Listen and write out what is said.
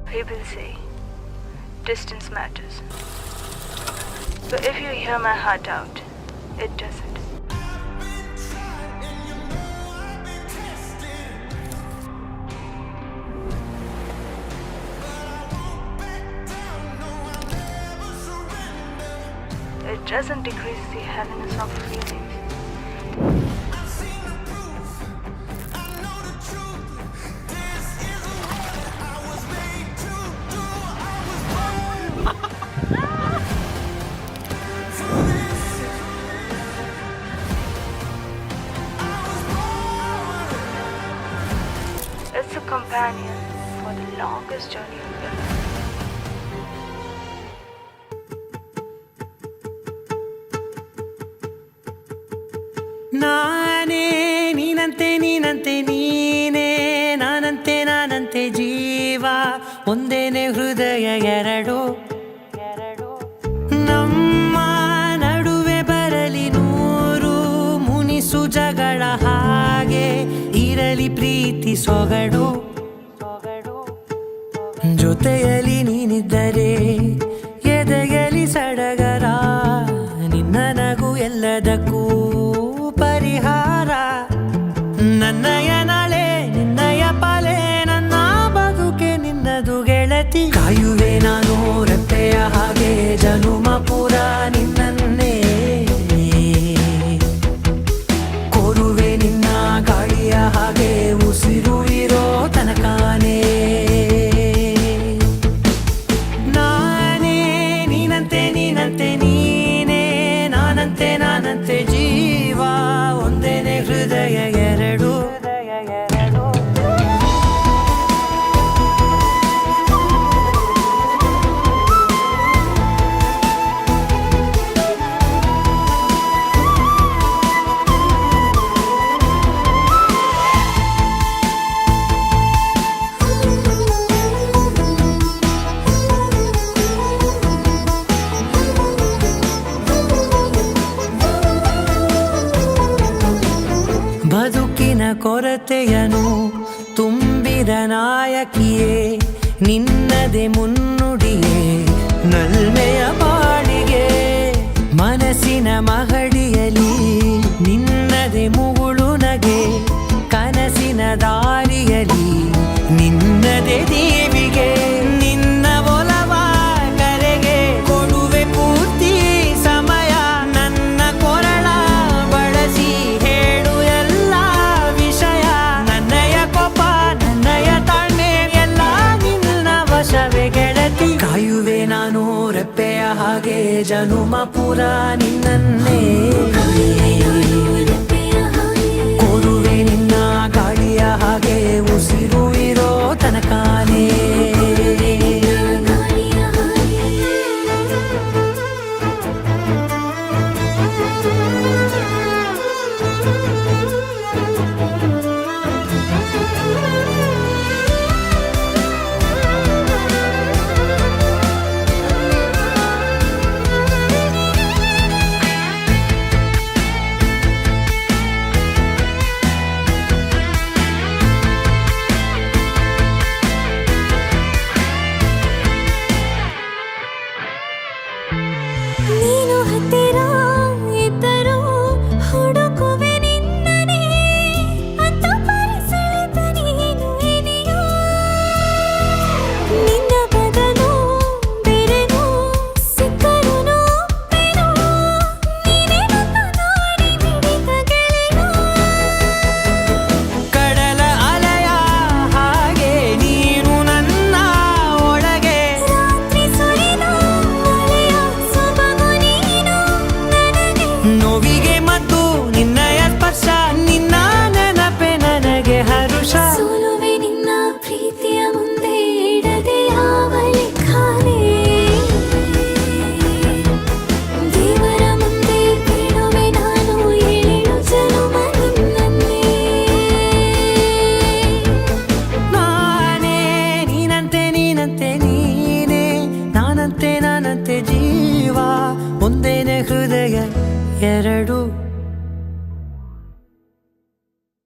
People say distance matters. But if you hear my heart out, it doesn't. It doesn't decrease the heaviness of feelings. It's a companion for the longest journey of your life. ನಾನೇ ನೀನಂತೆ ನೀನಂತೆ ನೀನೇ ನಾನಂತೆ ಜೀವ ಒಂದೇನೆ ಹೃದಯ ಎರಡು ನಮ್ಮ ನಡುವೆ ಬರಲಿ ನೂರು ಮುನಿಸು ಜಗಳ ಹಾಗೆ ಇರಲಿ ಪ್ರೀತಿ ಸೊಗಡು ಜೊತೆಯಲ್ಲಿ ನೀನಿದ್ದರೆ ಎದೆಯಲಿ ಸಡಗರ ನಿನ್ನ ನಗು ಎಲ್ಲದಕ್ಕೂ ಪರಿಹಾರ ನನ್ನಯ ನಾಳೆ ನಿನ್ನಯ ಪಾಲೆ ನನ್ನ ಬದುಕೆ ನಿನ್ನದು ಗೆಳತಿ ಕಾಯುವೆ ನಾನು ರೆಪ್ಪೆಯ ಹಾಗೆ ಜನುಮ ಪುರ ನಿನ್ನನ್ನೇ ಕೋರುವೆ ನಿನ್ನ ಗಾಳಿಯ ಹಾಗೆ ಉಸಿರು ಇರೋ ತನಕಾನೇ ನಾನೇ ನೀನಂತೆ ನೀನಂತೆ ನೀನೇ ನಾನಂತೆ ಜೀವ ಒಂದೇನೆ ಹೃದಯ ಎರಡು ಬದುಕಿನ ಕೊರತೆಯನು ತುಂಬಿದ ನಾಯಕಿಯೇ ನಿನ್ನದೆ ಮುನ್ನುಡಿಯೇ ನಲ್ಮೆಯ ಬಾಳಿಗೆ ಮನಸ್ಸಿನ ಮಹಡಿಯಲಿ ನಿನ್ನದೆ ಮುಗುಳು ನಗೆ ಕನಸಿನ ದಾರಿಯಲಿ ನಿನ್ನದೆ ದೇವಿಗೆ ನಿನ್ನ ಒಲವ ಕರೆಗೆ ಕೊಡುವೆ ಪೂರ್ತಿ ಸಮಯ ನನ್ನ ಕೊರಳ ಬಳಸಿ ಹೇಳು ಎಲ್ಲ ವಿಷಯ ನನ್ನಯ ಕೋಪ ನನ್ನಯ ತಾಳ್ಮೆ ಎಲ್ಲ ನಿನ್ನ ವಶವೇ ಗೆಳತಿ ಕಾಯುವೆ ನಾನು ರೆಪ್ಪೆಯ ಹಾಗೆ ಜನುಮ ಪುರ ನಿನ್ನನ್ನೇ